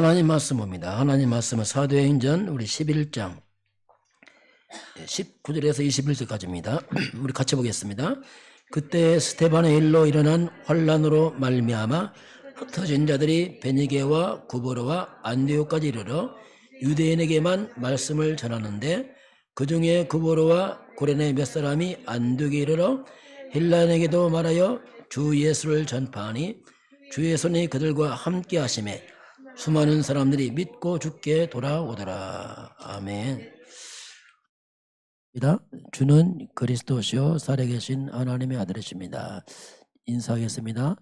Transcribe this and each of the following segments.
하나님 말씀입니다. 하나님 말씀은 사도행전 우리 11장 19절에서 21절까지입니다. 우리 같이 보겠습니다. 그때 스데반의 일로 일어난 환란으로 말미암아 흩어진 자들이 베니게와 구브로와 안디옥까지 이르러 유대인에게만 말씀을 전하는데 그 중에 구브로와 고레네 몇 사람이 안디옥에 이르러 헬라인에게도 말하여 주 예수를 전파하니 주의 손이 그들과 함께 하심에 수많은 사람들이 믿고 주께 돌아오더라. 아멘. 주는 그리스도시요 살아계신 하나님의 아들이십니다. 인사하겠습니다.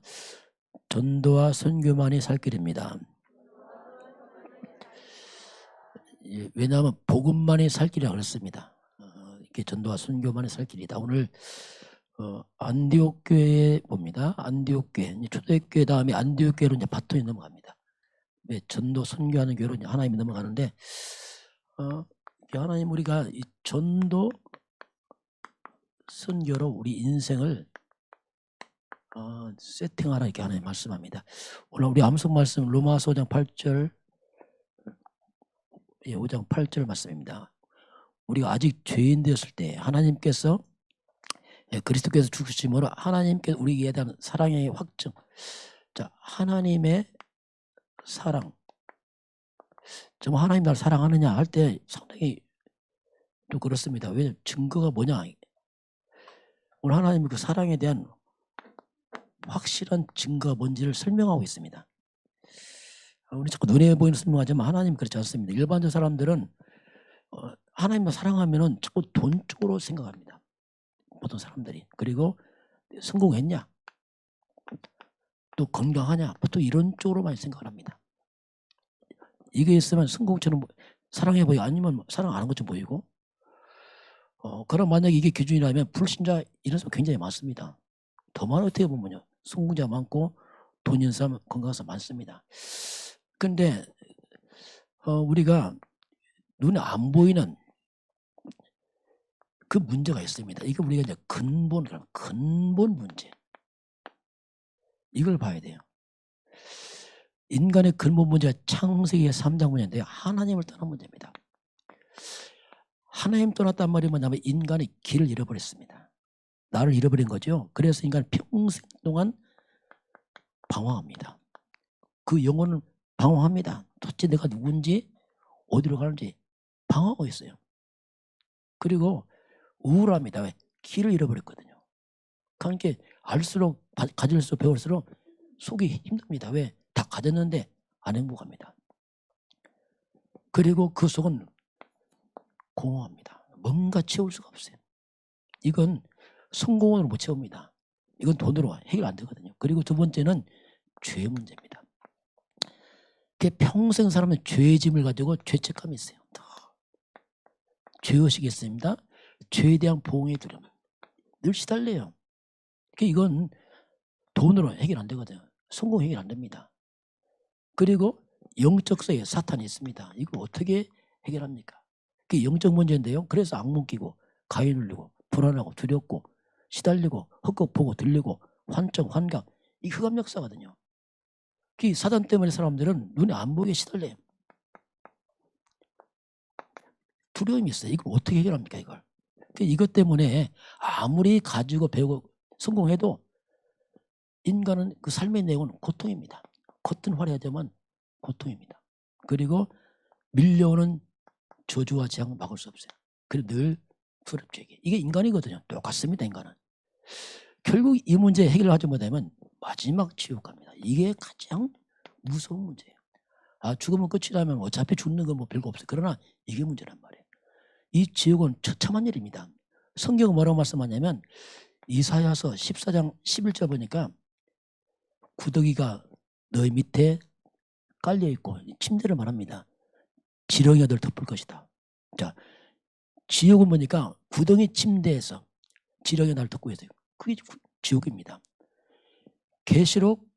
전도와 선교만이 살 길입니다. 왜냐하면 복음만이 살 길이라고 그랬습니다. 이렇게 전도와 선교만이 살 길이다. 오늘 안디옥 교회에 봅니다. 안디옥 교회, 초대교회 다음에 안디옥 교회로 이제 바톤이 넘어갑니다. 왜 전도 선교하는 교회로 이제 하나님이 넘어가는데 하나님 우리가 이 전도 선교로 우리 인생을 세팅하라 이렇게 하나님 말씀합니다. 오늘 우리 암송 말씀 로마서 5장 8절 5장 8절 말씀입니다. 우리가 아직 죄인 되었을 때 하나님께서 그리스도께서 죽으심으로 하나님께서 우리에 대한 사랑의 확증. 자, 하나님의 사랑. 정말 하나님 나를 사랑하느냐 할 때 상당히 또 그렇습니다. 왜 증거가 뭐냐? 오늘 하나님의 그 사랑에 대한 확실한 증거가 뭔지를 설명하고 있습니다. 우리 자꾸 눈에 보이는 설명하지만 하나님 그렇지 않습니다. 일반적 사람들은 하나님을 사랑하면은 자꾸 돈 쪽으로 생각합니다. 보통 사람들이. 그리고 성공했냐? 또 건강하냐? 보통 이런 쪽으로 많이 생각을 합니다. 이게 있으면 성공처럼 사랑해 보이고 아니면 사랑 안 하는 것처럼 보이고 그럼 만약에 이게 기준이라면 불신자 이런 사람 굉장히 많습니다. 더 많은 어떻게 보면요. 성공자 많고 돈 있는 사람 건강한 사람 많습니다. 그런데 우리가 눈에 안 보이는 그 문제가 있습니다. 이거 우리가 이제 근본 문제. 이걸 봐야 돼요. 인간의 근본 문제가 창세기의 3장 문제인데요. 하나님을 떠난 문제입니다. 하나님 떠났단 말이 뭐냐면 인간이 길을 잃어버렸습니다. 나를 잃어버린 거죠. 그래서 인간은 평생 동안 방황합니다. 그 영혼은 방황합니다. 도대체 내가 누군지 어디로 가는지 방황하고 있어요. 그리고 우울합니다. 왜? 길을 잃어버렸거든요. 그러니까 알수록 가질수록 배울수록 속이 힘듭니다. 왜? 다 가졌는데 안 행복합니다. 그리고 그 속은 공허합니다. 뭔가 채울 수가 없어요. 이건 성공으로 못 채웁니다. 이건 돈으로 해결 안 되거든요. 그리고 두 번째는 죄 문제입니다. 평생 사람은 죄의 짐을 가지고 죄책감이 있어요. 죄의식이 있습니다. 죄에 대한 보응의 두려움. 늘 시달려요. 이건 돈으로 해결 안 되거든요. 성공 해결 안 됩니다. 그리고 영적 세계 사탄이 있습니다. 이거 어떻게 해결합니까? 그게 영적 문제인데요. 그래서 악몽 끼고 가위 눌리고 불안하고 두렵고 시달리고 헛것 보고 들리고 환청 환각 이 흑암 역사거든요. 사단 때문에 사람들은 눈에 안 보이게 시달려요. 두려움이 있어요. 이걸 어떻게 해결합니까 이걸? 이것 때문에 아무리 가지고 배우고 성공해도 인간은 그 삶의 내용은 고통입니다. 겉은 화려하지만 고통입니다. 그리고 밀려오는 저주와 재앙을 막을 수 없어요. 그리고 늘 두렵죠. 이게 인간이거든요. 똑같습니다. 인간은. 결국 이 문제 해결하지 못하면 마지막 지옥 갑니다. 이게 가장 무서운 문제예요. 죽으면 끝이라면 어차피 죽는 건 뭐 별거 없어요. 그러나 이게 문제란 말이에요. 이 지옥은 처참한 일입니다. 성경은 뭐라고 말씀하냐면 이사야서 14장 11절 보니까 구더기가 너희 밑에 깔려있고 침대를 말합니다. 지렁이가 널 덮을 것이다. 자, 지옥은 뭐니까 구덩이 침대에서 지렁이가 날 덮고 있어요. 그게 지옥입니다. 계시록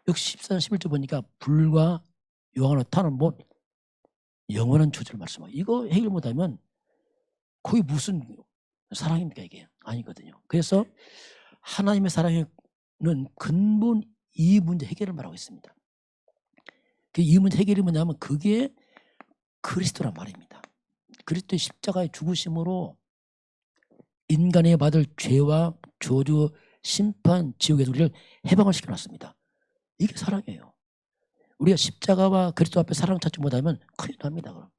역시 14장 11절 보니까 불과 요한으로 타는 못 영원한 저주를 말씀하고 이거 해결 못하면 거기 무슨 사랑입니까 이게? 아니거든요. 그래서 하나님의 사랑은 근본 이 문제 해결을 말하고 있습니다. 이 문제 해결이 뭐냐면 그게 그리스도란 말입니다. 그리스도의 십자가의 죽으심으로 인간이 받을 죄와 저주, 심판, 지옥에서 우리를 해방을 시켜놨습니다. 이게 사랑이에요. 우리가 십자가와 그리스도 앞에 사랑 찾지 못하면 큰일 납니다. 그럼.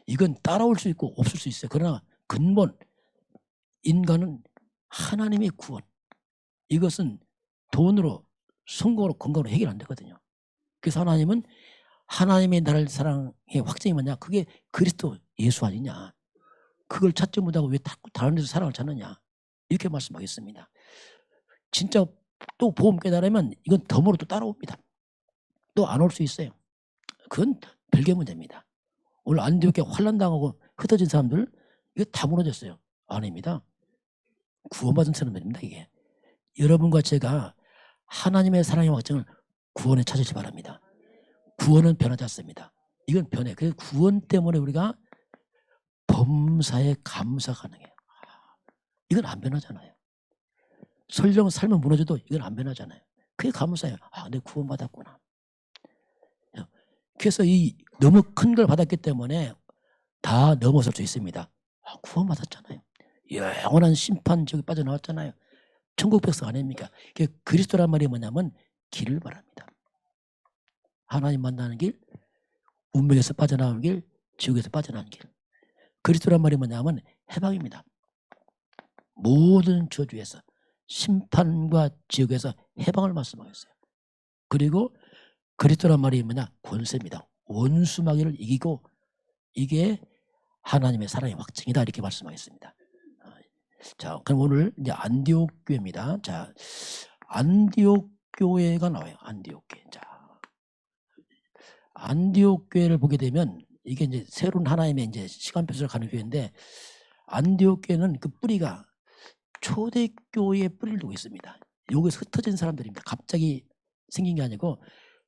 이건 따라올 수 있고 없을 수 있어요. 그러나 근본 인간은 하나님의 구원, 이것은 돈으로, 성공으로, 건강으로 해결 안 되거든요. 그래서 하나님은 하나님의 나를 사랑의 확증이 뭐냐? 그게 그리스도 예수 아니냐? 그걸 찾지 못하고 왜 다른 데서 사랑을 찾느냐? 이렇게 말씀하겠습니다. 진짜 또 복음 깨달으면 이건 덤으로 또 따라옵니다. 또 안 올 수 있어요. 그건 별개 문제입니다. 오늘 안디옥에 환난당하고 흩어진 사람들 이거 다 무너졌어요. 아닙니다. 구원받은 사람들입니다. 이게. 여러분과 제가 하나님의 사랑의 확증을 구원에 찾으시 바랍니다. 구원은 변하지 않습니다. 이건 변해. 그래서 구원 때문에 우리가 범사에 감사 가능해요. 이건 안 변하잖아요. 설령 삶은 무너져도 이건 안 변하잖아요. 그게 감사해요. 내 구원받았구나. 그래서 이 너무 큰 걸 받았기 때문에 다 넘어설 수 있습니다. 구원받았잖아요. 영원한 심판 지옥에 빠져나왔잖아요. 천국 백성 아닙니까? 그리스도란 말이 뭐냐면 길을 말합니다. 하나님 만나는 길, 운명에서 빠져나오는 길, 지옥에서 빠져나오는 길. 그리스도란 말이 뭐냐면 해방입니다. 모든 저주에서, 심판과 지옥에서 해방을 말씀하셨어요. 그리고 그리스도란 말이 뭐냐? 권세입니다. 원수 마귀를 이기고, 이게 하나님의 사랑의 확증이다, 이렇게 말씀하겠습니다. 자, 그럼 오늘 이제 안디옥 교회입니다. 자, 안디옥 교회가 나와요. 안디옥 교회. 자, 안디옥 교회를 보게 되면 이게 이제 새로운 하나님의 이제 시간표를 가는 교회인데, 안디옥 교회는 그 뿌리가 초대교회의 뿌리를 두고 있습니다. 여기서 흩어진 사람들입니다. 갑자기 생긴 게 아니고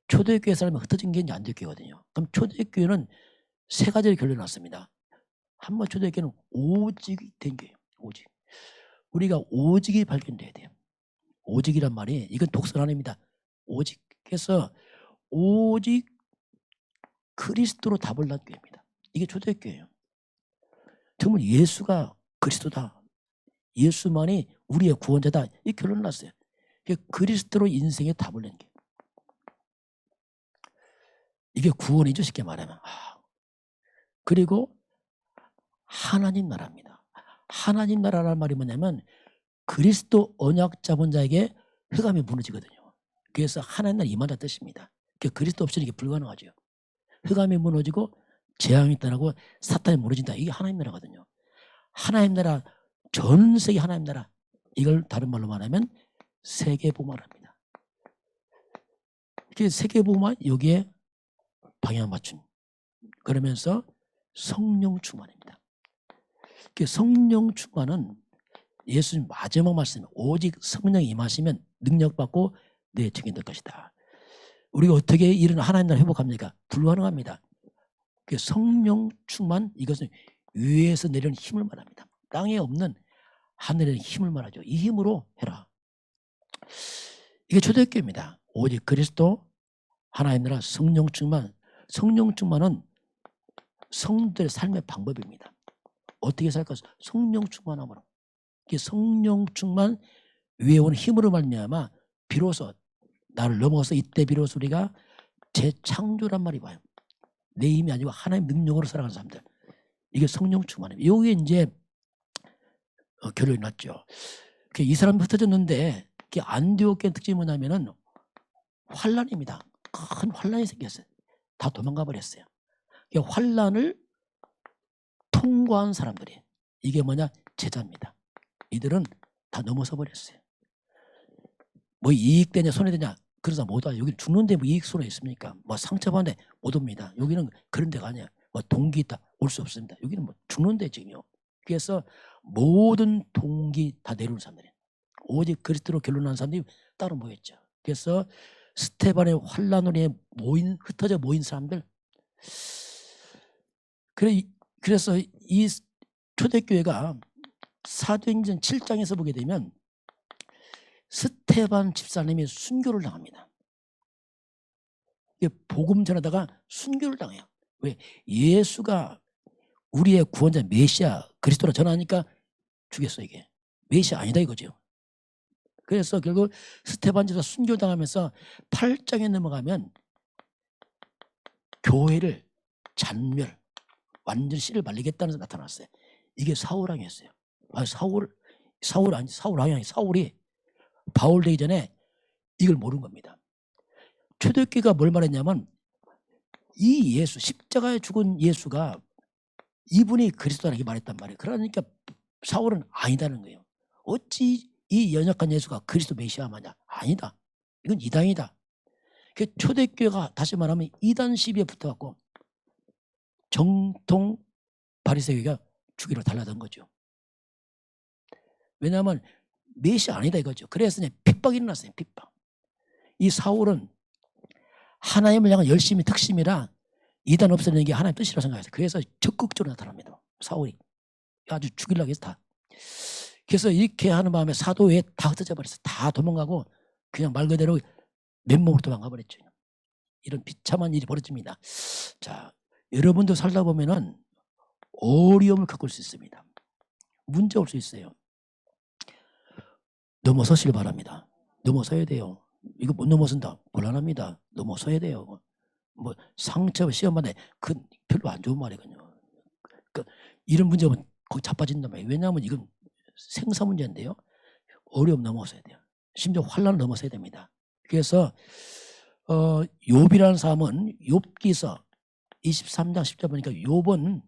초대교회 사람이 흩어진 게 이제 안디옥 교회거든요. 그럼 초대교회는 세 가지를 결론났습니다. 한번 초대교회는 오직이 된 교회예요. 오직. 우리가 오직이 발견돼야 돼요. 오직이란 말이 이건 독설 아닙니다. 오직. 그래서 오직 그리스도로 답을 낳은 교회입니다. 이게 초대교회예요. 정말 예수가 그리스도다. 예수만이 우리의 구원자다. 이 결론을 났어요. 그리스도로 인생의 답을 낸 게. 이게 구원이죠, 쉽게 말하면. 그리고 하나님 나라입니다. 하나님 나라라는 말이 뭐냐면 그리스도 언약 잡은 자에게 흑암이 무너지거든요. 그래서 하나님 나라 임한다 뜻입니다. 그리스도 없이는 이게 불가능하죠. 흑암이 무너지고 재앙이 떠나고 사탄이 무너진다. 이게 하나님 나라거든요. 하나님 나라, 전 세계 하나님 나라. 이걸 다른 말로 말하면 세계복음화랍니다. 이게 세계복음화 여기에 방향 맞춤. 그러면서 성령 충만입니다. 성령 충만은 예수님 마지막 말씀, 오직 성령이 임하시면 능력받고 내 증인 될 것이다. 우리가 어떻게 이런 하나님 나라 회복합니까? 불가능합니다. 성령 충만, 이것은 위에서 내려오는 힘을 말합니다. 땅에 없는 하늘의 힘을 말하죠. 이 힘으로 해라. 이게 초대교회입니다. 오직 그리스도, 하나님 나라, 성령 충만. 성령 충만은 성도의 삶의 방법입니다. 어떻게 살까? 성령 충만함으로. 성령 충만 위에 오는 힘으로 말미암아 비로소 나를 넘어서 이때 비로소 우리가 재창조란 말이 와요. 내 힘이 아니고 하나님 능력으로 살아가는 사람들. 이게 성령 충만입니다. 여기에 이제 결론이 났죠. 이 사람이 흩어졌는데 안디옥 교회 특징이 뭐냐면은 환란입니다. 큰 환란이 생겼어요. 다 도망가 버렸어요. 환란을 통과한 사람들이, 이게 뭐냐? 제자입니다. 이들은 다 넘어서 버렸어요. 뭐 이익되냐 손해되냐 그러다 못 와요. 여기 죽는데 뭐 이익 손해 있습니까? 뭐 상처받는데 못 옵니다. 여기는 그런 데가 아니야. 뭐 동기 있다 올 수 없습니다. 여기는 뭐 죽는데 지금요. 그래서 모든 동기 다 내려오는 사람들이에요. 오직 그리스도로 결론난 사람들이 따로 모였죠. 그래서 스테반의 환란으로 흩어져 모인 사람들. 그래서 이 초대교회가 사도행전 7장에서 보게 되면 스테반 집사님이 순교를 당합니다. 복음 전하다가 순교를 당해요. 왜? 예수가 우리의 구원자 메시아 그리스도라 전하니까 죽였어. 이게 메시아 아니다 이거죠. 그래서 결국 스테반지가 순교당하면서 8장에 넘어가면 교회를 잔멸, 완전 씨를 말리겠다는 데 나타났어요. 이게 사울왕이었어요. 사울왕이 아니 사울이 바울 되기 전에 이걸 모르는 겁니다. 초대교회가 뭘 말했냐면 이 예수, 십자가에 죽은 예수가 이분이 그리스도라고 말했단 말이에요. 그러니까 사울은 아니다는 거예요. 어찌 이 연약한 예수가 그리스도 메시아 마냐? 아니다. 이건 이단이다. 그 초대교회가 다시 말하면 이단 시비에 붙어갖고 정통 바리새교가 죽이러 달라던 거죠. 왜냐하면 메시아 아니다 이거죠. 그래서 핍박이 일어났어요. 핍박. 이 사울은 하나님을 향한 열심히 특심이라 이단 없애는 게 하나님 뜻이라고 생각했어요. 그래서 적극적으로 나타납니다. 사울이 아주 죽이려고 해서 다. 그래서 이렇게 하는 마음에 사도에 다 흩어져 버렸어요. 다 도망가고 그냥 말 그대로 맨몸으로 도망가 버렸죠. 이런 비참한 일이 벌어집니다. 자, 여러분도 살다 보면은 어려움을 겪을 수 있습니다. 문제 올 수 있어요. 넘어서시길 바랍니다. 넘어서야 돼요. 이거 못 넘어선다. 곤란합니다. 넘어서야 돼요. 뭐 상처 시험만에 그 별로 안 좋은 말이거든요. 그러니까 이런 문제 오면 거기 자빠진단 말이에요. 왜냐하면 이건 생사 문제인데요. 어려움 넘어서야 돼요. 심지어 환란을 넘어서야 됩니다. 그래서 욥이라는 사람은 욥기서 23장 10절 보니까 욥은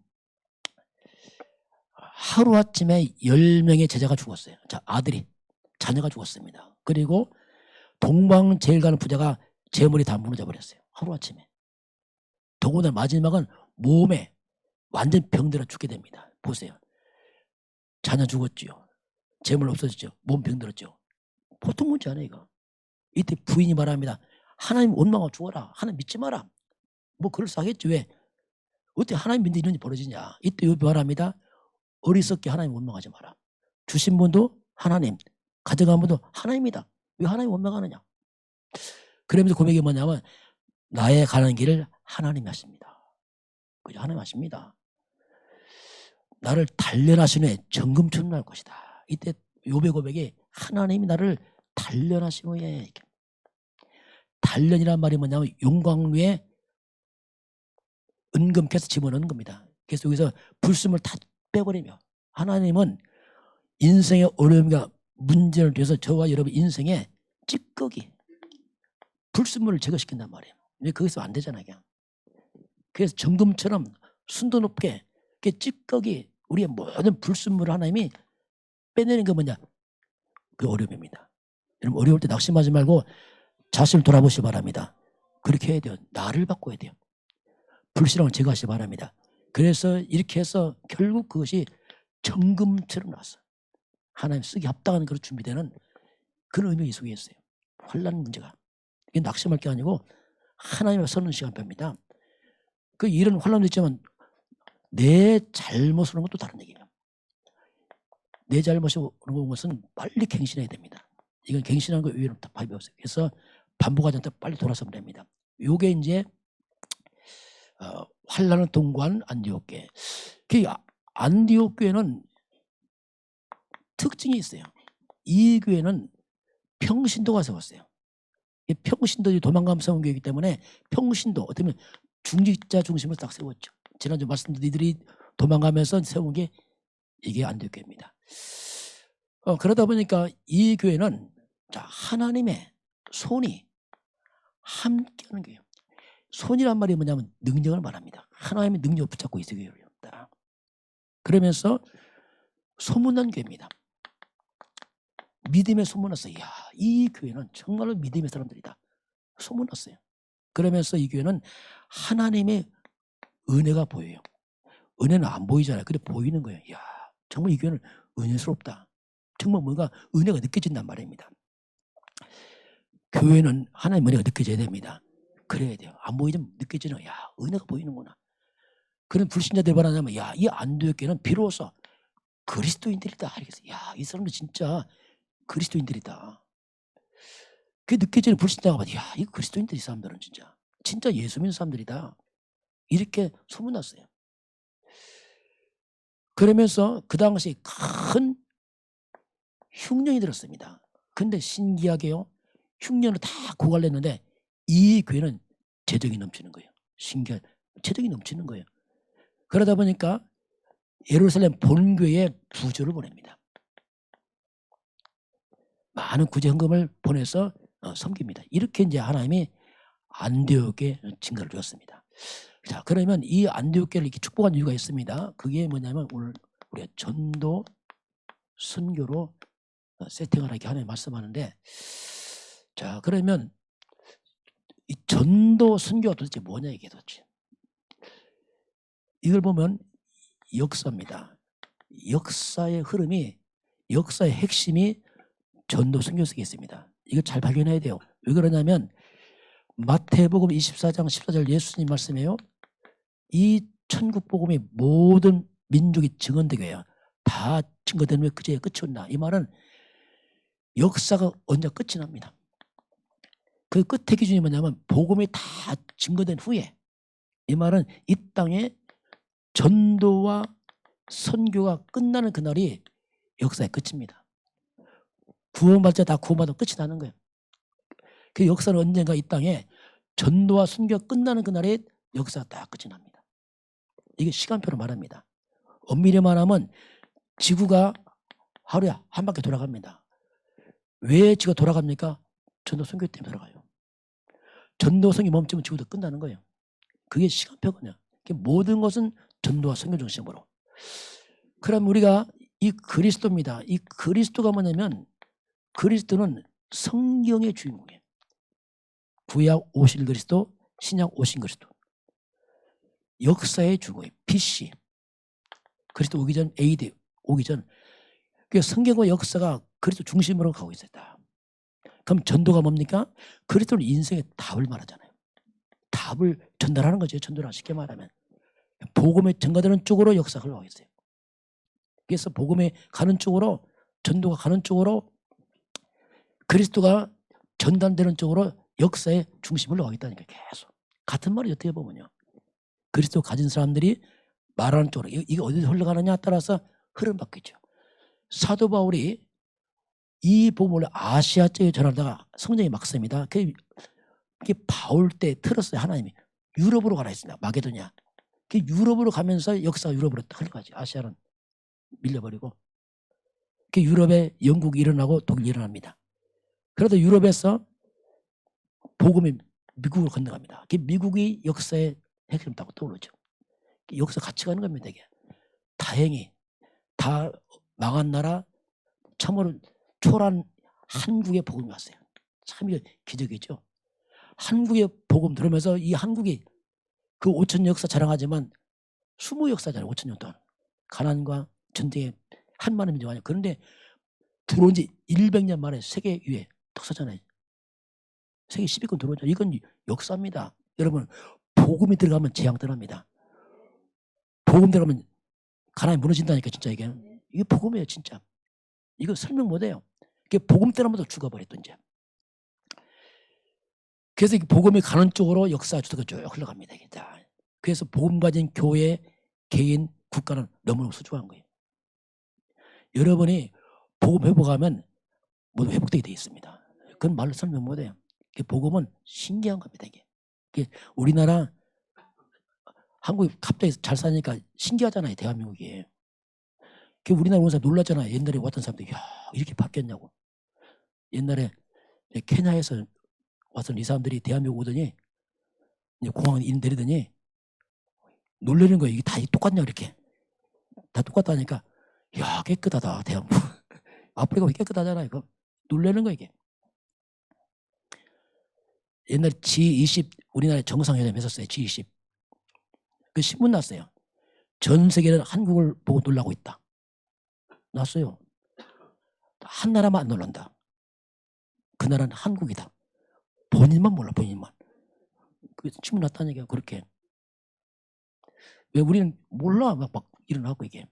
하루아침에 10명의 제자가 죽었어요. 자, 아들이 자녀가 죽었습니다. 그리고 동방제일 가는 부자가 재물이 다 무너져 버렸어요. 하루아침에. 더구나 마지막은 몸에 완전 병들어 죽게 됩니다. 보세요. 자녀 죽었죠. 재물 없어졌죠. 몸 병들었죠. 보통 문제 아니에요 이거. 이때 부인이 말합니다. 하나님 원망하고 죽어라. 하나님 믿지 마라. 뭐 그럴싸하겠지. 왜? 어떻게 하나님 믿는 이런 일이 벌어지냐. 이때 욥이 말합니다. 어리석게 하나님 원망하지 마라. 주신 분도 하나님, 가져간 분도 하나님이다. 왜 하나님 원망하느냐. 그러면서 고백이 뭐냐면 나의 가는 길을 하나님이 하십니다. 그죠? 하나님 하십니다. 나를 단련하신 후에 정금처럼 날 것이다. 이때 욥의 고백이 하나님이 나를 단련하신 후에 단련이란 말이 뭐냐면 용광로에 은금캐서 집어넣는 겁니다. 그래서 여기서 불순물 다 빼버리며 하나님은 인생의 어려움과 문제를 위해서 저와 여러분 인생에 찌꺼기 불순물을 제거시킨단 말이에요. 왜 거기서 안 되잖아요. 그냥. 그래서 정금처럼 순도 높게 찌꺼기 우리의 모든 불순물을 하나님이 빼내는 게 뭐냐? 그 어려움입니다. 여러분 어려울 때 낙심하지 말고 자신을 돌아보시기 바랍니다. 그렇게 해야 돼요. 나를 바꿔야 돼요. 불신앙을 제거하시기 바랍니다. 그래서 이렇게 해서 결국 그것이 정금처럼 나왔어. 하나님 쓰기 합당한 그런 준비되는 그런 의미가 이 속에 있어요. 환난 문제가. 이게 낙심할 게 아니고 하나님과 서는 시간표입니다. 그 이런 환난도 있지만 내 잘못을 오는 것도 다른 얘기예요. 내 잘못이 오는 것은 빨리 갱신해야 됩니다. 이건 갱신하는 거 의외로 답이 없어요. 그래서 반복하지 않다 빨리 돌아서면 됩니다. 요게 이제 환난을 통과한 안디옥 교회. 그 안디옥 교회는 특징이 있어요. 이 교회는 평신도가 세웠어요. 평신도들이 도망가면 세운 교회이기 때문에 평신도 어떻게 보면 중직자 중심으로 딱 세웠죠. 지난주 말씀드린 이들이 도망가면서 세운 게 이게 안디옥 교회입니다. 그러다 보니까 이 교회는 자, 하나님의 손이 함께하는 교회예요. 손이란 말이 뭐냐면 능력을 말합니다. 하나님의 능력을 붙잡고 있어야 교회입니다. 그러면서 소문난 교회입니다. 믿음에 소문났어요. 이야, 이 교회는 정말로 믿음의 사람들이다. 소문났어요. 그러면서 이 교회는 하나님의 은혜가 보여요. 은혜는 안 보이잖아요. 근데 보이는 거예요. 이야, 정말 이 교회는 은혜스럽다. 정말 뭔가 은혜가 느껴진단 말입니다. 교회는 하나님의 은혜가 느껴져야 됩니다. 그래야 돼요. 안 보이면 느껴지는 야, 은혜가 보이는구나. 그런 불신자들 말하자면 야, 이 안디옥 교회는 비로소 그리스도인들이다. 알겠어. 야, 이 사람들 진짜 그리스도인들이다. 그게 느껴지는 불신자가 봐. 야, 이거 그리스도인들 이 사람들은 진짜 진짜 예수 믿는 사람들이다. 이렇게 소문났어요. 그러면서 그 당시 큰 흉년이 들었습니다. 근데 신기하게요. 흉년을 다 고갈냈는데 이 교회는 재정이 넘치는 거예요. 신기한 재정이 넘치는 거예요. 그러다 보니까 예루살렘 본교회에 부조를 보냅니다. 많은 구제 헌금을 보내서 섬깁니다. 이렇게 이제 하나님이 안디옥에 증거를 주었습니다. 자, 그러면 이 안디옥교를 이렇게 축복한 이유가 있습니다. 그게 뭐냐면 오늘 우리가 전도 선교로 세팅을 하게 하나님 말씀하는데, 자, 그러면 이 전도 선교가 도대체 뭐냐 이게 도대체. 이걸 보면 역사입니다. 역사의 흐름이, 역사의 핵심이 전도 선교 속에 있습니다. 이거 잘 발견해야 돼요. 왜 그러냐면 마태복음 24장 14절 예수님 말씀이에요. 이 천국 복음이 모든 민족이 증언되게 해요. 다 증거되는 왜 그제야 끝이 온다. 이 말은 역사가 언제 끝이 납니다. 그 끝의 기준이 뭐냐면 복음이 다 증거된 후에, 이 말은 이 땅에 전도와 선교가 끝나는 그날이 역사의 끝입니다. 구원받자 다 구원받아 끝이 나는 거예요. 그 역사는 언젠가 이 땅에 전도와 선교가 끝나는 그날에 역사가 다 끝이 납니다. 이게 시간표로 말합니다. 엄밀히 말하면 지구가 하루에 한 바퀴 돌아갑니다. 왜 지구가 돌아갑니까? 전도 선교 때문에 돌아가요. 전도 선교 멈추면 지구도 끝나는 거예요. 그게 시간표거든요. 모든 것은 전도와 선교 중심으로. 그럼 우리가 이 그리스도입니다. 이 그리스도가 뭐냐면 그리스도는 성경의 주인공이에요. 구약 오실 그리스도, 신약 오신 그리스도. 역사의 주인공이에요. BC. 그리스도 오기 전, AD 오기 전. 그 성경과 역사가 그리스도 중심으로 가고 있었다. 그럼 전도가 뭡니까? 그리스도는 인생의 답을 말하잖아요. 답을 전달하는 거죠. 전도를 쉽게 말하면. 복음에 전가되는 쪽으로 역사가 흘러가고 있어요. 그래서 복음에 가는 쪽으로, 전도가 가는 쪽으로, 그리스도가 전달되는 쪽으로 역사의 중심을 흘러가고 있다니까. 계속 같은 말이 어떻게 보면요. 그리스도 가진 사람들이 말하는 쪽으로, 이게 어디서 흘러가느냐에 따라서 흐름 바뀌죠. 사도 바울이 이 복음을 아시아 쪽에 전하다가 성령이 막 씁니다. 그게 바울 때 틀었어요. 하나님이 유럽으로 가라 했습니다. 마게도냐. 유럽으로 가면서 역사가 유럽으로 딱 흘러가지. 아시아는 밀려버리고. 유럽에 영국이 일어나고 독일이 일어납니다. 그래도 유럽에서 복음이 미국으로 건너갑니다. 미국이 역사의 핵심 타고 떠오르죠. 역사 같이 가는 겁니다. 이게. 다행히 다 망한 나라 참으로 초란 한국의 복음이 왔어요. 참 이게 기적이죠. 한국의 복음 들으면서 이 한국이 그 5천 역사 자랑하지만 수모 역사잖아요. 5천 년 동안. 가난과 전쟁에 한만의 민족 아니에요. 그런데 들어온 지 100년 만에 세계 위에 딱 서잖아요. 세계 10위권 들어오죠. 이건 역사입니다. 여러분, 복음이 들어가면 재앙 떠납니다. 복음 들어가면 가난이 무너진다니까. 진짜 이게 복음이에요. 진짜. 이거 설명 못해요. 이게 복음 때문에 죽어버렸던 이제. 그래서 복음이 가는 쪽으로 역사 주도가 쭉 흘러갑니다. 그래서 복음 가진 교회, 개인, 국가는 너무너무 소중한 거예요. 여러분이 복음 회복하면 모두 회복되게 되어 있습니다. 그건 말로 설명 못해요. 복음은 신기한 겁니다. 이게 우리나라 한국이 갑자기 잘 사니까 신기하잖아요. 대한민국이. 우리나라 온 사람 놀랐잖아요. 옛날에 왔던 사람들이 야, 이렇게 바뀌었냐고. 옛날에 케냐에서 와서 이 사람들이 대한민국 오더니 공항에 내리더니 놀라는 거예요. 이게 다 똑같냐 이렇게. 다 똑같다니까 야 깨끗하다 대한민국. 아프리카 깨끗하잖아요. 이거 놀라는 거예요. 이게. 옛날에 G20 우리나라에 정상회담 했었어요. G20. 그 신문 났어요. 전 세계는 한국을 보고 놀라고 있다. 났어요. 한 나라만 안 놀란다. 그 나라는 한국이다. 본인만 몰라. 본인만. 그 신문 났다니까 그렇게. 왜 우리는 몰라. 막 일어나고 이게.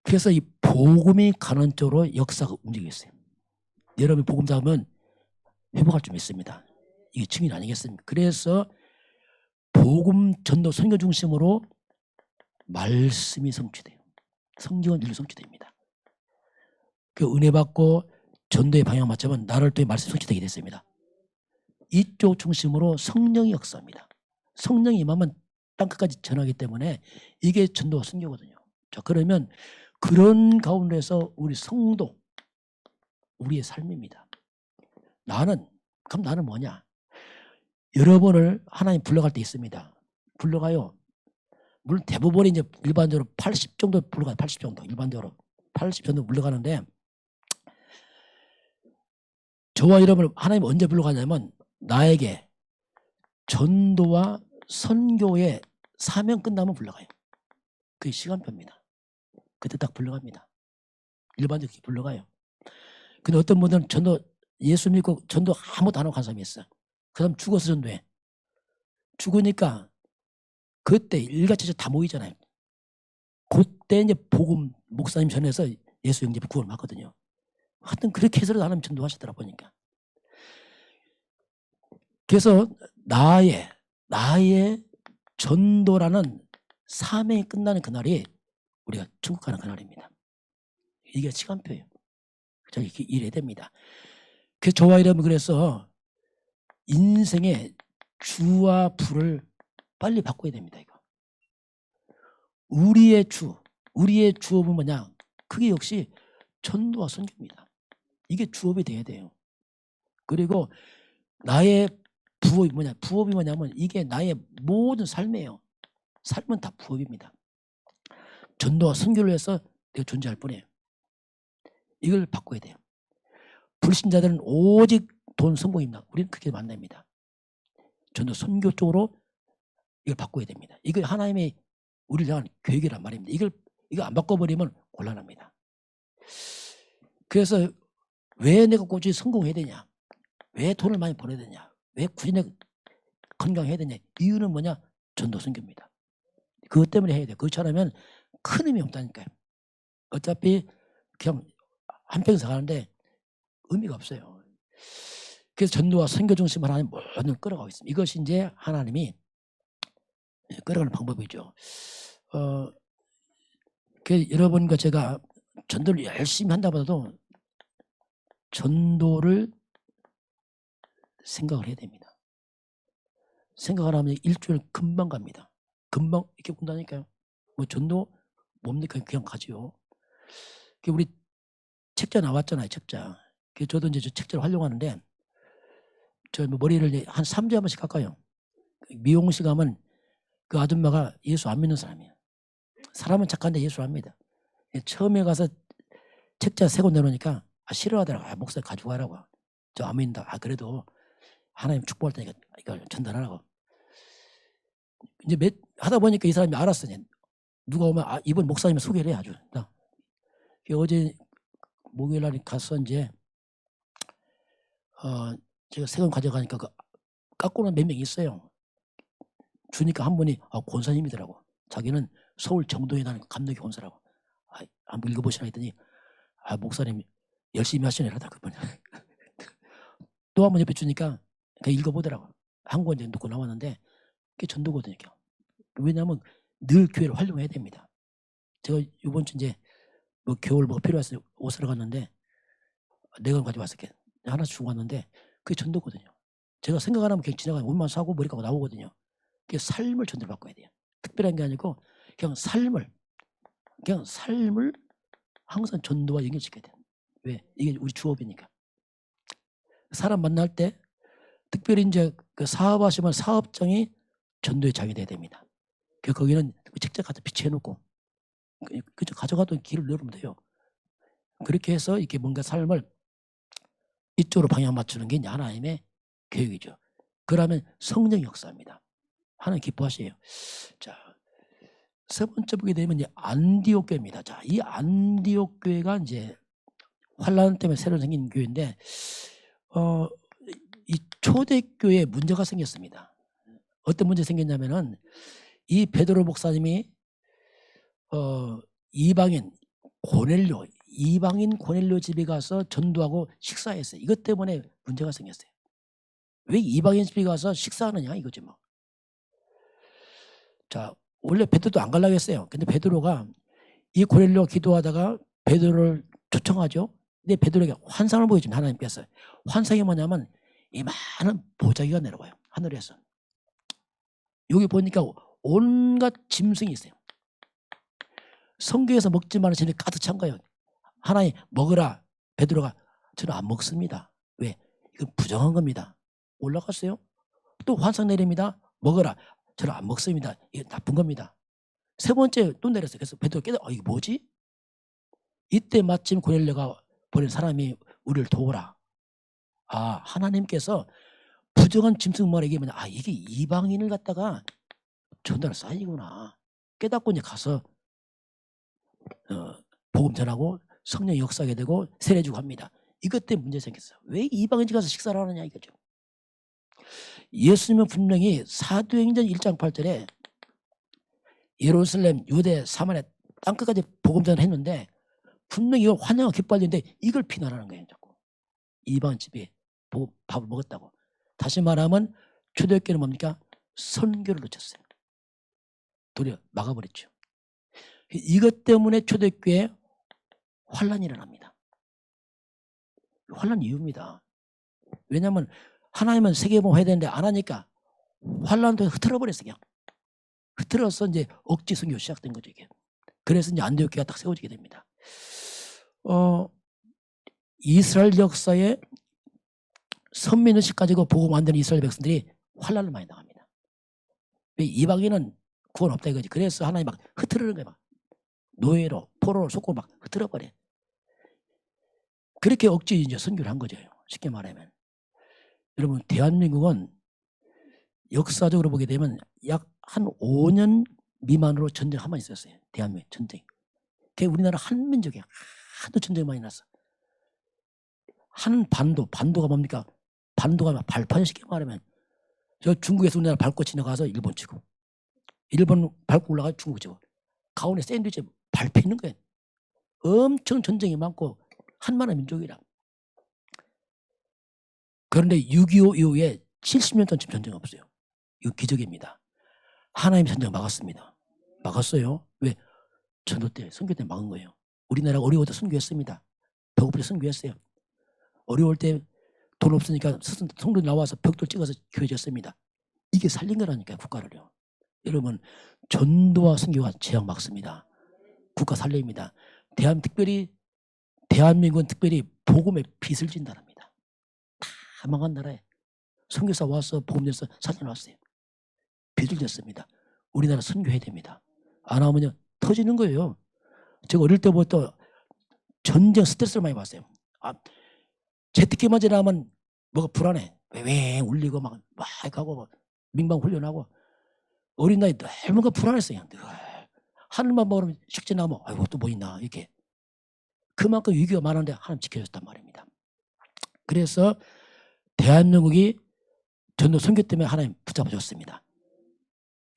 그래서 이 복음이 가는 쪽으로 역사가 움직이고 있어요. 여러분이 복음 잡으면 회복할 좀 있습니다. 이게 증인 아니겠습니까? 그래서 복음 전도 선교 중심으로 말씀이 성취돼요. 성경은 일로 성취됩니다. 그 은혜 받고 전도의 방향 맞추면 나를 통해 말씀이 성취되게 됐습니다. 이쪽 중심으로 성령이 역사합니다. 성령이 임하면 땅끝까지 전하기 때문에 이게 전도와 선교거든요. 자, 그러면 그런 가운데서 우리 성도, 우리의 삶입니다. 그럼 나는 뭐냐? 여러분을 하나님 불러갈 때 있습니다. 불러가요. 물론 대부분이 이제 일반적으로 80 정도 불러가요. 80 정도. 일반적으로 80 정도 불러가는데 저와 여러분을 하나님 언제 불러가냐면 나에게 전도와 선교의 사명 끝나면 불러가요. 그게 시간표입니다. 그때 딱 불러갑니다. 일반적으로 불러가요. 근데 어떤 분들은 전도 예수 믿고 전도 아무것도 안 하고 간 사람이 있어. 그 사람 죽어서 전도해. 죽으니까 그때 일가처 다 모이잖아요. 그때 이제 복음 목사님 전해서 예수 영접 구원을 받거든요. 하여튼 그렇게 해서 하나님 전도하시더라 보니까. 그래서 나의 전도라는 사명이 끝나는 그날이 우리가 천국 가는 그날입니다. 이게 시간표예요. 자, 이렇게 이래야 됩니다. 그래서 저와 여러분 그래서 인생의 주와 부를 빨리 바꿔야 됩니다. 이거. 우리의 주업은 뭐냐? 그게 역시 전도와 선교입니다. 이게 주업이 돼야 돼요. 그리고 나의 부업이 뭐냐? 부업이 뭐냐면 이게 나의 모든 삶이에요. 삶은 다 부업입니다. 전도와 선교를 해서 내가 존재할 뿐이에요. 이걸 바꿔야 돼요. 불신자들은 오직 돈 성공입니다. 우리는 그렇게 만납니다. 전도 선교 쪽으로 이걸 바꿔야 됩니다. 이거 하나님의 우리를 향한 계획이란 말입니다. 이거 안 바꿔버리면 곤란합니다. 그래서 왜 내가 꾸준히 성공해야 되냐? 왜 돈을 많이 벌어야 되냐? 왜 굳이 내가 건강해야 되냐? 이유는 뭐냐? 전도 선교입니다. 그것 때문에 해야 돼요. 그렇지 않으면 큰 의미 없다니까요. 어차피 그냥 한평생 사는데 의미가 없어요. 그래서 전도와 선교 중심 하나님 모든 끌어가고 있습니다. 이것이 이제 하나님이 끌어가는 방법이죠. 여러분과 제가 전도를 열심히 한다보다도 전도를 생각을 해야 됩니다. 생각을 하면 일주일 금방 갑니다. 금방 이렇게 본다니까요. 뭐 전도 뭡니까? 그냥 가지요. 우리 책자 나왔잖아요. 책자. 저도 이제 저 책자를 활용하는데 저 머리를 한 3주에 한 번씩 깎아요. 미용실 가면 그 아줌마가 예수 안 믿는 사람이에요. 사람은 착한데 예수 안 믿어. 처음에 가서 책자 세 권 내놓으니까 싫어하더라고. 목사님 가지고 가라고. 저 안 믿는다. 그래도 하나님 축복할 테니까 이걸 전달하라고. 이제 하다 보니까 이 사람이 알았어. 누가 오면 이번 목사님을 소개를 해 아주. 어제 목요일 날 가서 이제 제가 세 권 가져가니까 그 깎고는 몇 명 있어요. 주니까 한 분이 권사님이더라고. 자기는 서울 정동에 나는 감독이 권사라고. 한번 읽어보시라 했더니 목사님 열심히 하시네 하다 그분. 또 한 번 옆에 주니까 그냥 읽어보더라고. 한 권 이제 놓고 나왔는데 그게 전도거든요. 왜냐하면 늘 교회를 활용해야 됩니다. 제가 이번 주 이제 뭐 겨울 뭐 필요해서 옷 사러 갔는데 내가 가져왔어. 하나 주고 왔는데 그게 전도거든요. 제가 생각 안 하면 그냥 지나가면 옷만 사고 머리 감고 나오거든요. 그게 삶을 전도를 바꿔야 돼요. 특별한 게 아니고 그냥 삶을 항상 전도와 연결시켜야 돼요. 왜? 이게 우리 주업이니까. 사람 만날 때 특별히 이제 그 사업하시면 사업장이 전도의 장이 돼야 됩니다. 거기는 그 책자 갖다 비치해놓고 그저 가져가도 길을 열으면 돼요. 그렇게 해서 이렇게 뭔가 삶을 이쪽으로 방향 맞추는 게 하나님의 계획이죠. 그러면 성령 역사입니다. 하나님 기뻐하세요. 자, 세 번째 보게 되면 이제 안디옥 교회입니다. 자, 이 안디옥 교회가 이제 환란 때문에 새로 생긴 교회인데 이 초대교회에 문제가 생겼습니다. 어떤 문제 생겼냐면은 이 베드로 목사님이 이방인 고넬료 집에 가서 전도하고 식사했어요. 이것 때문에 문제가 생겼어요. 왜 이방인 집에 가서 식사하느냐 이거지 뭐. 자, 원래 베드로도 안 가려고 했어요. 근데 베드로가 이 고넬료가 기도하다가 베드로를 초청하죠. 근데 베드로에게 환상을 보여줍니다. 하나님께서. 환상이 뭐냐면 이 많은 보자기가 내려와요. 하늘에서. 여기 보니까 온갖 짐승이 있어요. 성경에서 먹지 말라는 짐이 가득 찬 거예요. 하나님 먹으라. 베드로가 저는 안 먹습니다. 왜? 이건 부정한 겁니다. 올라갔어요. 또 환상 내립니다. 먹어라. 저는 안 먹습니다. 이게 나쁜 겁니다. 세 번째 또 내렸어요. 그래서 베드로가 깨달아 이게 뭐지? 이때 마침 고넬료가 보낸 사람이 우리를 도우라. 아, 하나님께서 부정한 짐승 얘기하면 이게 이방인을 갖다가 전달할 사이구나. 깨닫고 이제 가서 복음 전하고 성령이 역사하게 되고 세례주고 합니다. 이것 때문에 문제 생겼어요. 왜 이방인 집 가서 식사를 하느냐 이거죠. 예수님은 분명히 사도행전 1장 8절에 예루살렘, 유대, 사마리아 땅끝까지 복음 전을 했는데 분명히 이걸 환영하고 기뻐하는데 이걸 비난하는 거예요. 자꾸. 이방인 집에 밥을 먹었다고. 다시 말하면 초대교회는 뭡니까? 선교를 놓쳤어요. 도리어 막아버렸죠. 이것 때문에 초대교회에 환란이 일어납니다. 환란 이유입니다. 왜냐하면 하나님은 세계복음 해야 되는데 안 하니까 환란도 흐트러버렸어요. 그냥. 흐트러서 이제 억지 선교 시작된 거죠. 이게. 그래서 이제 안디옥교회가 딱 세워지게 됩니다. 이스라엘 역사에 선민의식 가지고 복음 안 되는 이스라엘 백성들이 환란을 많이 당합니다. 왜? 이방인은 구원 없다 이거지. 그래서 하나님이 막 흐트러는 거예요. 막. 노예로 포로로 속고 막 흐트러버려. 그렇게 억지 이제 선교를 한 거죠. 쉽게 말하면. 여러분 대한민국은 역사적으로 보게 되면 약 한 5년 미만으로 전쟁 한 번 있었어요. 대한민국 전쟁. 그게 우리나라 한민족이야. 하도 전쟁 많이 났어. 한 반도가 뭡니까? 반도가 막 발판 쉽게 말하면 저 중국에서 우리나라 밟고 지나가서 일본 치고 일본 밟고 올라가 중국 치고 가운데 샌드위치 밟히는 거예요. 엄청 전쟁이 많고 한만한 민족이라. 그런데 6.25 이후에 70년 동안 지금 전쟁 없어요. 이거 기적입니다. 하나님 전쟁 막았습니다. 막았어요. 왜? 전도 때 선교 때 막은 거예요. 우리나라가 어려울 때 선교했습니다. 배고플 때 선교했어요. 어려울 때 돈 없으니까 성도 나와서 벽돌 찍어서 교회 졌습니다. 이게 살린 거라니까요. 국가를요. 여러분 전도와 선교가 재앙 막습니다. 국가 살립니다. 대한민국은 특별히 복음에 빚을 진다랍니다. 다 망한 나라에 선교사 와서 복음에서 살려놨어요. 빚을 졌습니다. 우리나라 선교해야 됩니다. 안 하면요 터지는 거예요. 제가 어릴 때부터 전쟁 스트레스를 많이 받았어요. 제트기만 지나면 뭐가 불안해. 왜 울리고 막 가고 막 민방 훈련하고 어린 나이 늘 뭔가 불안했어요. 하늘만 보면 식지 나면 아이고 또 뭐 있나 이렇게. 그만큼 위기가 많은데 하나님 지켜줬단 말입니다. 그래서 대한민국이 전도 선교 때문에 하나님 붙잡아줬습니다.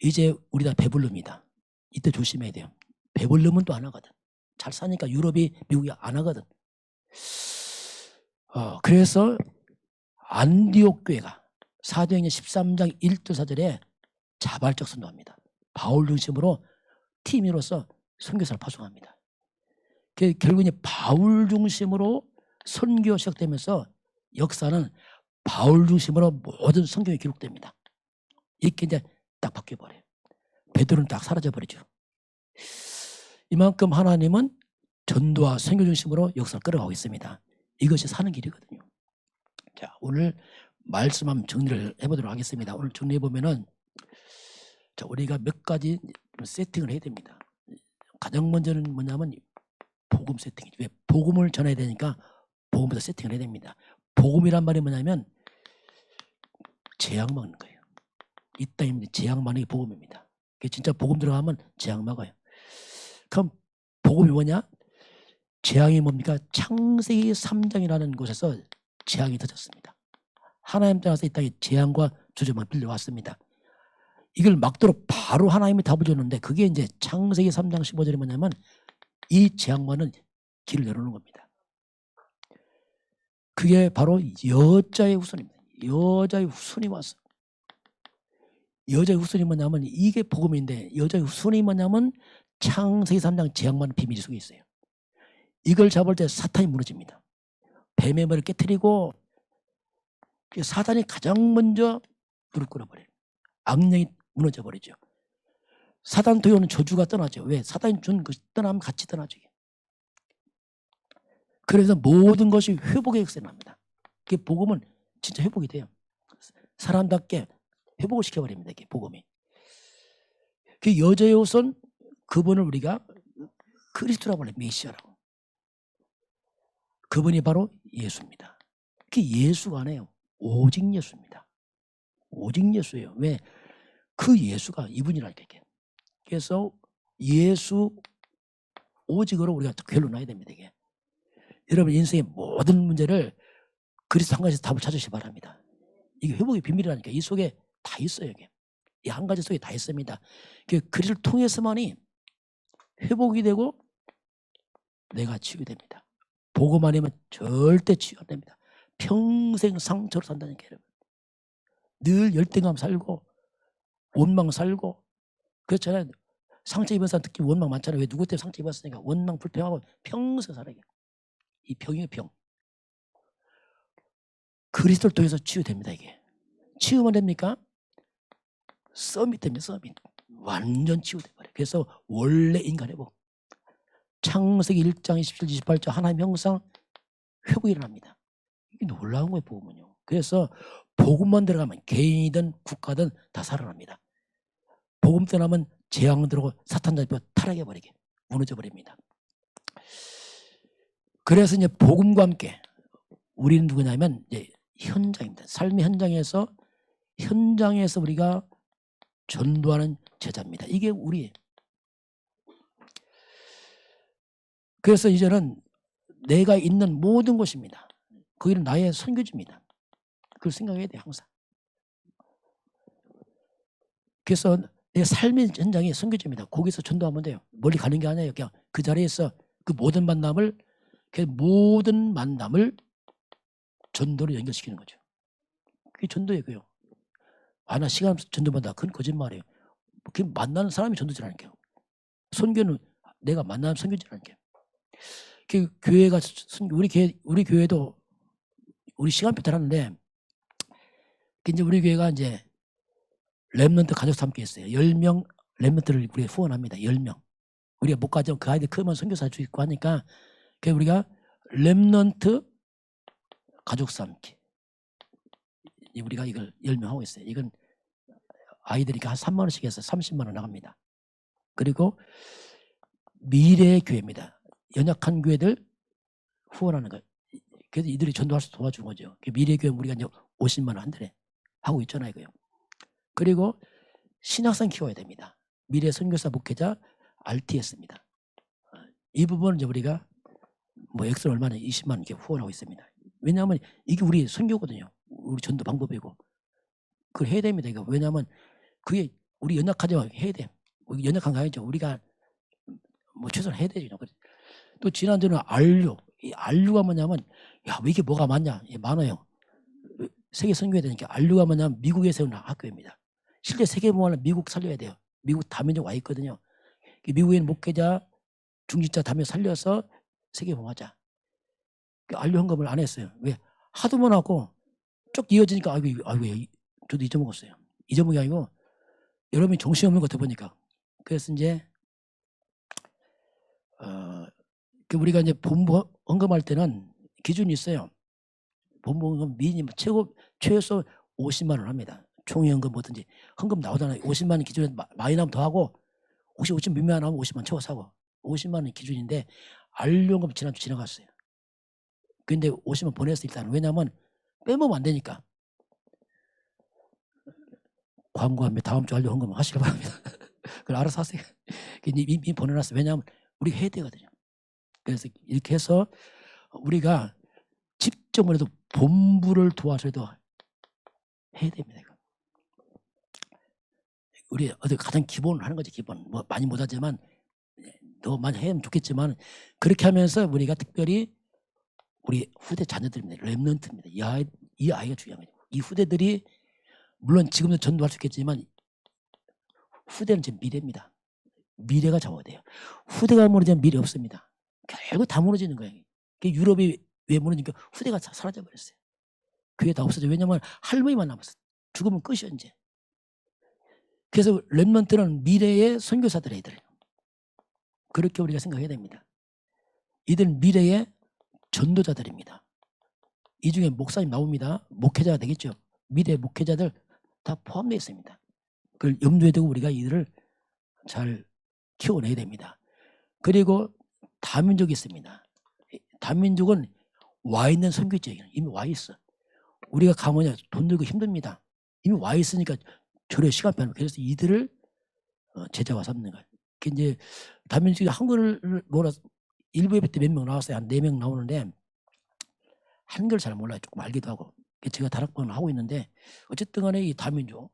이제 우리 다 배불릅니다. 이때 조심해야 돼요. 배불르면 또 안 하거든. 잘 사니까 유럽이 미국이 안 하거든. 그래서 안디옥 교회가 사도행전 13장 1절 4절에 자발적 선도합니다. 바울 중심으로 팀으로서 선교사를 파송합니다. 결국 이제 바울 중심으로 선교 시작되면서 역사는 바울 중심으로 모든 성경이 기록됩니다. 이렇게 이제 딱 바뀌어버려요. 베드로는 딱 사라져버리죠. 이만큼 하나님은 전도와 선교 중심으로 역사를 끌어가고 있습니다. 이것이 사는 길이거든요. 자, 오늘 말씀 한번 정리를 해보도록 하겠습니다. 오늘 정리해보면은 자, 우리가 몇 가지 세팅을 해야 됩니다. 가장 먼저는 뭐냐면 복음 세팅이죠. 왜? 복음을 전해야 되니까 복음부터 세팅을 해야 됩니다. 복음이란 말이 뭐냐면 재앙 막는 거예요. 이 땅에 재앙 막는 게 복음입니다. 진짜 복음 들어가면 재앙 막아요. 그럼 복음이 뭐냐? 재앙이 뭡니까? 창세기 3장이라는 곳에서 재앙이 터졌습니다. 하나님 따라서 이 땅에 재앙과 주저만 빌려왔습니다. 이걸 막도록 바로 하나님이 답을 줬는데 그게 이제 창세기 3장 15절이 뭐냐면 이 재앙만은 길을 열어놓은 겁니다. 그게 바로 여자의 후손입니다. 여자의 후손이 왔어. 여자의 후손이 뭐냐면 이게 복음인데 여자의 후손이 뭐냐면 창세기 3장 재앙받는 비밀이 속에 있어요. 이걸 잡을 때 사탄이 무너집니다. 뱀의 머리를 깨트리고 사단이 가장 먼저 무릎 꿇어버려요. 악령이 무너져 버리죠. 사단 도요는 저주가 떠나죠. 왜? 사단이 준 그 떠나면 같이 떠나죠. 그래서 모든 것이 회복의 역사가 납니다. 그 복음은 진짜 회복이 돼요. 사람답게 회복을 시켜버립니다. 이게 복음이. 그 여자의 옷은 그분을 우리가 그리스도라고 해요. 메시아라고. 그분이 바로 예수입니다. 그 예수가 아니에요. 오직 예수입니다. 오직 예수예요. 왜? 그 예수가 이분이라니까. 이게. 그래서 예수 오직으로 우리가 결론나야 됩니다. 이게. 여러분 인생의 모든 문제를 그리스도 한 가지에서 답을 찾으시기 바랍니다. 이게 회복의 비밀이라니까. 이 속에 다 있어요. 이게. 이 한 가지 속에 다 있습니다. 그리스도를 통해서만이 회복이 되고 내가 치유됩니다. 복음 아니면 절대 치유 안 됩니다. 평생 상처로 산다니까. 여러분. 늘 열등감 살고 원망 살고 그렇잖아요. 상처 입은 사람 특히 원망 많잖아요. 왜? 누구 때문에 상처 입었으니까 원망 불평하고 평생 살아요. 이 병이에요. 병. 그리스도를 통해서 치유됩니다. 이게. 치유만 됩니까? 서밋 됩니다. 서밋. 완전 치유돼버려요. 그래서 원래 인간 회복. 창세기 1장 27, 28절 하나님의 형상 회복이 일어납니다. 이게 놀라운 거예요. 복음은요. 그래서 복음만 들어가면 개인이든 국가든 다 살아납니다. 복음 떠나면 재앙 들어오고 사탄 잡혀 타락해버리게 무너져 버립니다. 그래서 이제 복음과 함께 우리는 누구냐면 이제 현장입니다. 삶의 현장에서 우리가 전도하는 제자입니다. 이게 우리. 그래서 이제는 내가 있는 모든 곳입니다. 거기는 나의 선교지입니다. 그걸 생각해야 돼 항상. 그래서 내 삶의 현장이 선교지입니다. 거기서 전도하면 돼요. 멀리 가는 게 아니에요. 그냥 그 자리에서 그 모든 만남을 전도로 연결시키는 거죠. 그게 전도예요. 그요. 나 시간 전도받아. 그건 거짓말이에요. 그 만나는 사람이 전도지라니까요. 선교는 내가 만나는 선교지라니까요. 그 교회가 우리 교회도 우리 시간표 달았는데 이제 우리 교회가 이제 렘넌트 가족 함께 했어요. 10명 렘넌트를 우리가 후원합니다. 10명. 우리가 못 가죠. 그 아이들 크면 선교사 할 수 있고 하니까 그래서 우리가 렘넌트 가족 함께 우리가 이걸 10명 하고 있어요. 이건 아이들이 한 3만 원씩 해서 30만 원 나갑니다. 그리고 미래의 교회입니다. 연약한 교회들 후원하는 거. 그래서 이들이 전도할 수 도와주는 거죠. 미래의 교회 우리가 이제 50만 원 한 달에 하고 있잖아요. 이거요. 그리고 신학생 키워야 됩니다. 미래 선교사 목회자 RTS입니다. 이 부분은 이제 우리가 액수는 얼마나 20만 원 이렇게 후원하고 있습니다. 왜냐하면 이게 우리 선교거든요. 우리 전도 방법이고 그걸 해야 됩니다. 이거 왜냐하면 그게 우리 연약하죠. 해야 돼. 연약한 거 아니죠. 우리가 최선을 해야 되죠. 또 지난주는 안류. 이 안류가 뭐냐면 왜 이게 뭐가 많냐? 많아요. 세계 선교해야 되니까 안류가 뭐냐면 미국에 세운 학교입니다. 실제 세계보안은 미국 살려야 돼요. 미국 다민족 와 있거든요. 미국에는 목회자, 중직자 다민 살려서 세계보험하자. 안류 헌금을 안 했어요. 왜? 하도만 하고 쭉 이어지니까 아이고 저도 잊어먹었어요. 잊어먹은 게 아니고 여러분이 정신없는 것 같아 보니까. 그래서 이제 우리가 이제 본부 헌금할 때는 기준이 있어요. 본부 헌금 미니멈 최소 50만 원 합니다. 총회헌금 뭐든지 헌금 나오잖아요. 50만 원 기준에 많이 나오면 더 하고 50 미만 나오면 50만 채워서 하고 50만 원 기준인데 안류헌금 지난주 지나갔어요. 근데 50만 보냈어 일단. 왜냐하면 빼먹으면 안 되니까. 광고합니다. 다음 주 안류헌금 하시길 바랍니다. 그걸 알아서 하세요. 이미 보내놨어요. 왜냐하면 우리 해야 되거든요. 그래서 이렇게 해서 우리가 직접으로도 본부를 도와서도 해야 됩니다. 우리 가장 기본을 하는 거지. 기본. 많이 못하지만 더 많이 하면 좋겠지만 그렇게 하면서 우리가 특별히 우리 후대 자녀들입니다. 렘넌트입니다. 이 아이가 중요한 거죠. 이 후대들이 물론 지금도 전도할 수 있겠지만 후대는 지금 미래입니다. 미래가 좌우돼요. 후대가 무너지면 미래 없습니다. 결국 다 무너지는 거예요. 유럽이 왜 무너지니까 후대가 사라져 버렸어요. 그게 다 없어져. 왜냐면 할머니만 남았어. 죽으면 끝이야 이제. 그래서 렘넌트는 미래의 선교사들 애들. 그렇게 우리가 생각해야 됩니다. 이들은 미래의 전도자들입니다. 이 중에 목사님 나옵니다. 목회자가 되겠죠. 미래의 목회자들 다 포함되어 있습니다. 그걸 염두에 두고 우리가 이들을 잘 키워내야 됩니다. 그리고 다민족이 있습니다. 다민족은 와 있는 선교지예요. 이미 와 있어. 우리가 가면요 돈 들고 힘듭니다. 이미 와 있으니까 조례 시간 빼는. 그래서 이들을 제자와 삼는 거예요. 이제 다민족이 한글을 몰라서 일부 예배 때 몇 명 나왔어요. 한 4명 나오는데 한글 잘 몰라요. 조금 알기도 하고. 제가 다락방을 하고 있는데 어쨌든 간에 이 다민족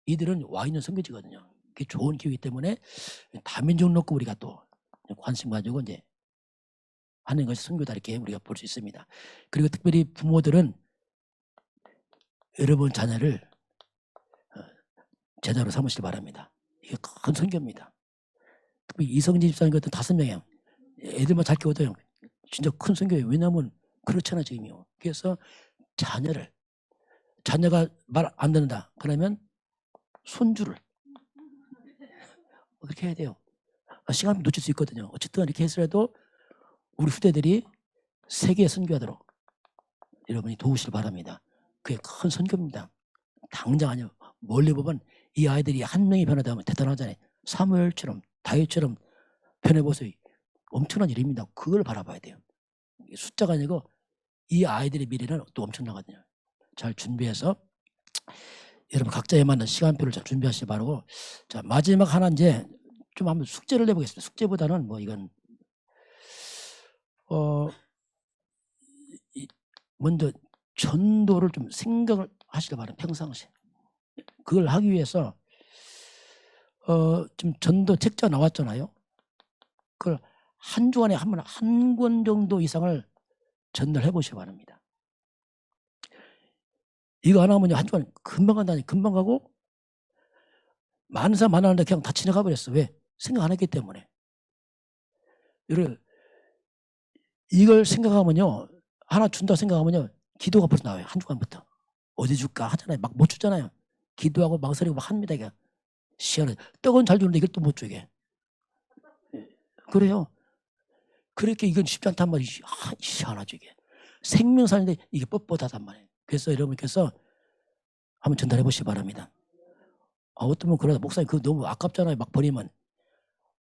이들은 와 있는 선교지거든요. 그게 좋은 기회이기 때문에 다민족 놓고 우리가 또 관심 가지고 이제 하는 것이 선교다 이렇게 우리가 볼 수 있습니다. 그리고 특별히 부모들은 여러분 자녀를 제자로 삼으시기 바랍니다. 이게 큰 선교입니다. 특히 이성진 집사님 같은 5명이요. 애들만 잘 키워도요. 진짜 큰 선교예요. 왜냐하면 그렇잖아 지금요. 그래서 자녀가 말 안 듣는다. 그러면 손주를 그렇게 해야 돼요. 시간 놓칠 수 있거든요. 어쨌든 이렇게 해서라도 우리 후대들이 세계에 선교하도록 여러분이 도우시길 바랍니다. 그게 큰 선교입니다. 당장 아니요. 멀리 보면 이 아이들이 한 명이 변화되면 대단하잖아요. 사무엘처럼 다윗처럼 변해보세요. 엄청난 일입니다. 그걸 바라봐야 돼요. 숫자가 아니고 이 아이들의 미래는 또 엄청나거든요. 잘 준비해서 여러분 각자에 맞는 시간표를 잘 준비하시기 바라고. 자, 마지막 하나 이제 좀 한번 숙제를 내보겠습니다. 숙제보다는 뭐 이건 먼저 전도를 좀 생각을 하시길 바랍니다. 평상시에. 그걸 하기 위해서 좀 전도 책자 나왔잖아요. 그걸 한 주간에 한 권 정도 이상을 전달해 보시기 바랍니다. 이거 안 하면 한 주간 금방 간다니. 금방 가고 많은 사람 만나는데 그냥 다 지나가 버렸어. 왜? 생각 안 했기 때문에. 이걸 생각하면요. 하나 준다 생각하면요. 기도가 벌써 나와요. 한 주간부터. 어디 줄까 하잖아요. 막 못 주잖아요. 기도하고 망설이고 막 합니다. 이게 시원해. 떡은 잘 주는데 이걸 또 못 주게. 그래요. 그렇게 이건 쉽지 않단 말이지. 희한하죠 이게. 생명 사는데 이게 뻣뻣하단 말이에요. 그래서 여러분께서 한번 전달해 보시기 바랍니다. 어떤 분은 그러다 목사님 그거 너무 아깝잖아요. 막 버리면.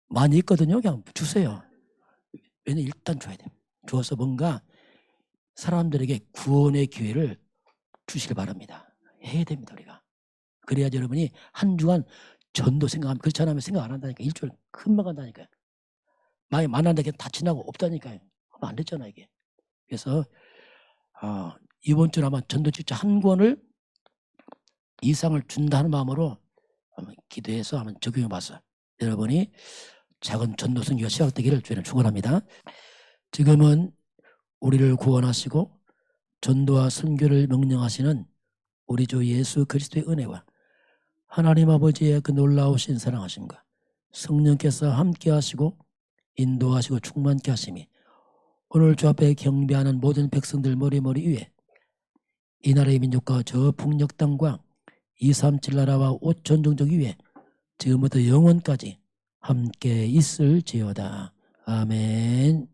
많이 있거든요. 그냥 주세요. 왜냐면 일단 줘야 돼요. 주어서 뭔가 사람들에게 구원의 기회를 주시길 바랍니다. 해야 됩니다 우리가. 그래야지 여러분이 한 주간 전도 생각하면 그렇지 않으면 생각 안 한다니까. 일주일 금방 간다니까요. 많이 만났는데 그냥 다 지나고 없다니까요. 하면 안 됐잖아 이게. 그래서 이번 주는 아마 전도 책자 한 권을 이상을 준다는 마음으로 한번 기도해서 한번 적용해 봐서 여러분이 작은 전도 선교가 시작되기를 주님을 축원합니다. 지금은 우리를 구원하시고 전도와 선교를 명령하시는 우리 주 예수 그리스도의 은혜와 하나님 아버지의 그 놀라우신 사랑하심과 성령께서 함께 하시고 인도하시고 충만케 하심이 오늘 주 앞에 경배하는 모든 백성들 머리머리 위에 이 나라의 민족과 저 북녘 땅과 237 나라와 5천 종족 위에 지금부터 영원까지 함께 있을지어다. 아멘.